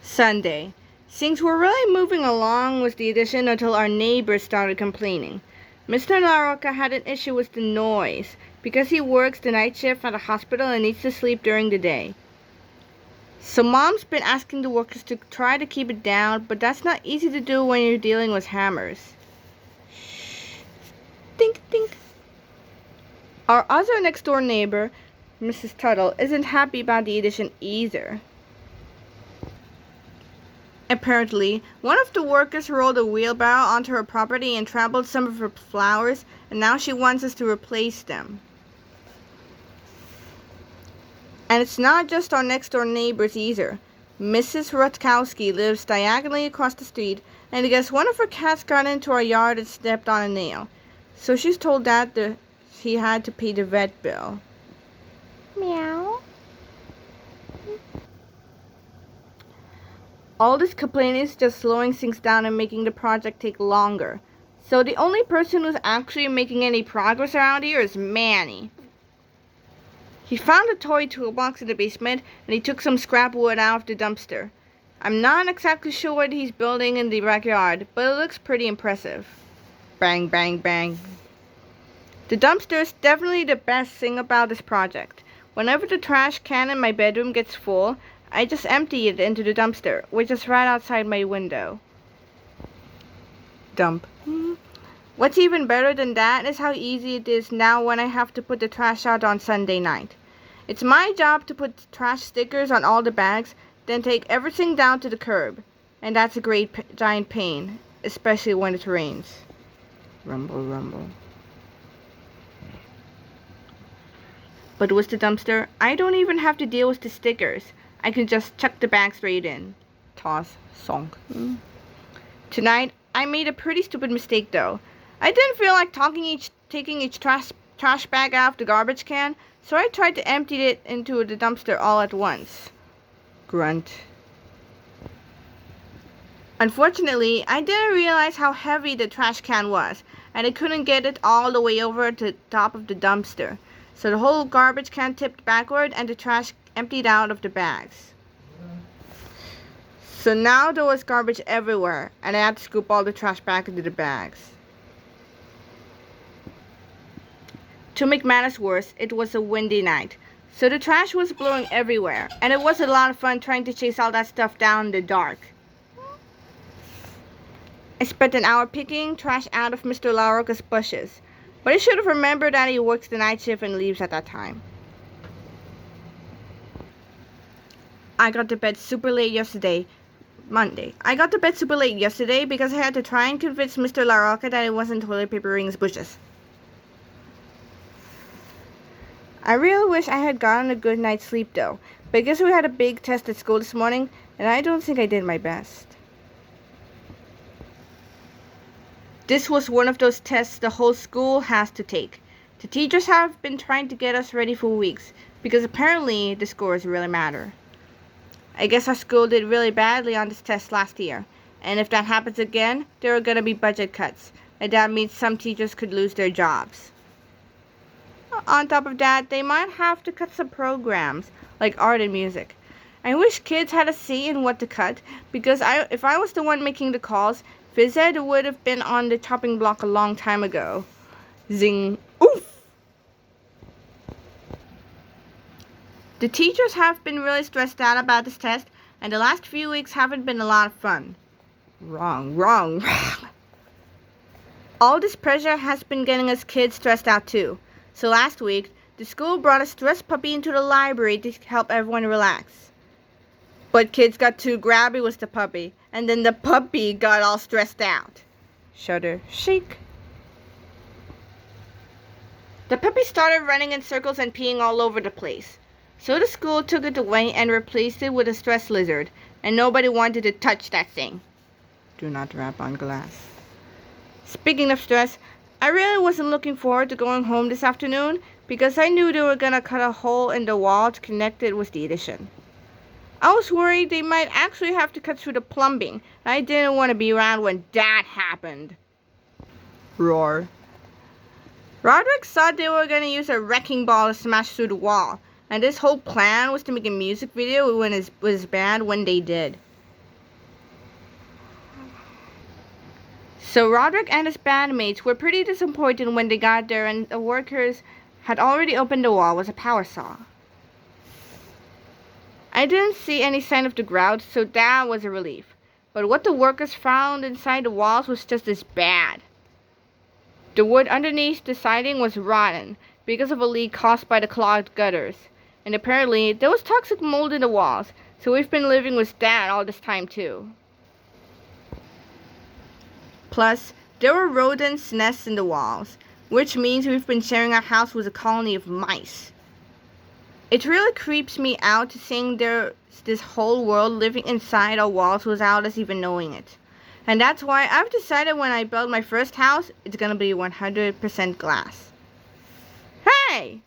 Sunday. Things were really moving along with the addition until our neighbors started complaining. Mr. LaRocca had an issue with the noise because he works the night shift at a hospital and needs to sleep during the day. So Mom's been asking the workers to try to keep it down, but that's not easy to do when you're dealing with hammers. Shh. Think, think. Our other next door neighbor, Mrs. Tuttle, isn't happy about the addition either. Apparently, one of the workers rolled a wheelbarrow onto her property and trampled some of her flowers, and now she wants us to replace them. And it's not just our next-door neighbors either. Mrs. Rutkowski lives diagonally across the street, and I guess one of her cats got into our yard and stepped on a nail. So she's told Dad that he had to pay the vet bill. Meow. All this complaining is just slowing things down and making the project take longer. So the only person who's actually making any progress around here is Manny. He found a toy toolbox in the basement, and he took some scrap wood out of the dumpster. I'm not exactly sure what he's building in the backyard, but it looks pretty impressive. Bang, bang, bang. The dumpster is definitely the best thing about this project. Whenever the trash can in my bedroom gets full, I just empty it into the dumpster, which is right outside my window. Dump. What's even better than that is how easy it is now when I have to put the trash out on Sunday night. It's my job to put trash stickers on all the bags, then take everything down to the curb. And that's a great giant pain, especially when it rains. Rumble, rumble. But with the dumpster, I don't even have to deal with the stickers. I can just chuck the bag straight in. Toss, sonk. Tonight, I made a pretty stupid mistake though. I didn't feel like taking each trash bag out of the garbage can, so I tried to empty it into the dumpster all at once. Grunt. Unfortunately, I didn't realize how heavy the trash can was, and I couldn't get it all the way over to the top of the dumpster. So the whole garbage can tipped backward and the trash emptied out of the bags. So now there was garbage everywhere, and I had to scoop all the trash back into the bags. To make matters worse, it was a windy night, so the trash was blowing everywhere, and it was a lot of fun trying to chase all that stuff down in the dark. I spent an hour picking trash out of Mr. LaRocca's bushes, but I should have remembered that he works the night shift and leaves at that time. I got to bed super late yesterday, Monday. I got to bed super late yesterday because I had to try and convince Mr. LaRocca that he wasn't toilet papering his bushes. I really wish I had gotten a good night's sleep though, because we had a big test at school this morning, and I don't think I did my best. This was one of those tests the whole school has to take. The teachers have been trying to get us ready for weeks, because apparently the scores really matter. I guess our school did really badly on this test last year, and if that happens again, there are going to be budget cuts, and that means some teachers could lose their jobs. On top of that, they might have to cut some programs, like art and music. I wish kids had a say in what to cut, because if I was the one making the calls, phys ed would have been on the chopping block a long time ago. Zing. Oof! The teachers have been really stressed out about this test, and the last few weeks haven't been a lot of fun. Wrong, wrong, wrong. All this pressure has been getting us kids stressed out too. So last week, the school brought a stressed puppy into the library to help everyone relax. But kids got too grabby with the puppy, and then the puppy got all stressed out. Shudder, shake. The puppy started running in circles and peeing all over the place. So the school took it away and replaced it with a stress lizard, and nobody wanted to touch that thing. Do not rap on glass. Speaking of stress, I really wasn't looking forward to going home this afternoon because I knew they were going to cut a hole in the wall to connect it with the addition. I was worried they might actually have to cut through the plumbing, and I didn't want to be around when that happened. Roar. Roderick thought they were going to use a wrecking ball to smash through the wall, and this whole plan was to make a music video with his band when they did. So Roderick and his bandmates were pretty disappointed when they got there and the workers had already opened the wall with a power saw. I didn't see any sign of the grout, so that was a relief. But what the workers found inside the walls was just as bad. The wood underneath the siding was rotten because of a leak caused by the clogged gutters. And apparently there was toxic mold in the walls, so we've been living with that all this time too. Plus, there were rodents' nests in the walls, which means we've been sharing our house with a colony of mice. It really creeps me out to seeing there's this whole world living inside our walls without us even knowing it. And that's why I've decided when I build my first house, it's gonna be 100% glass. Hey!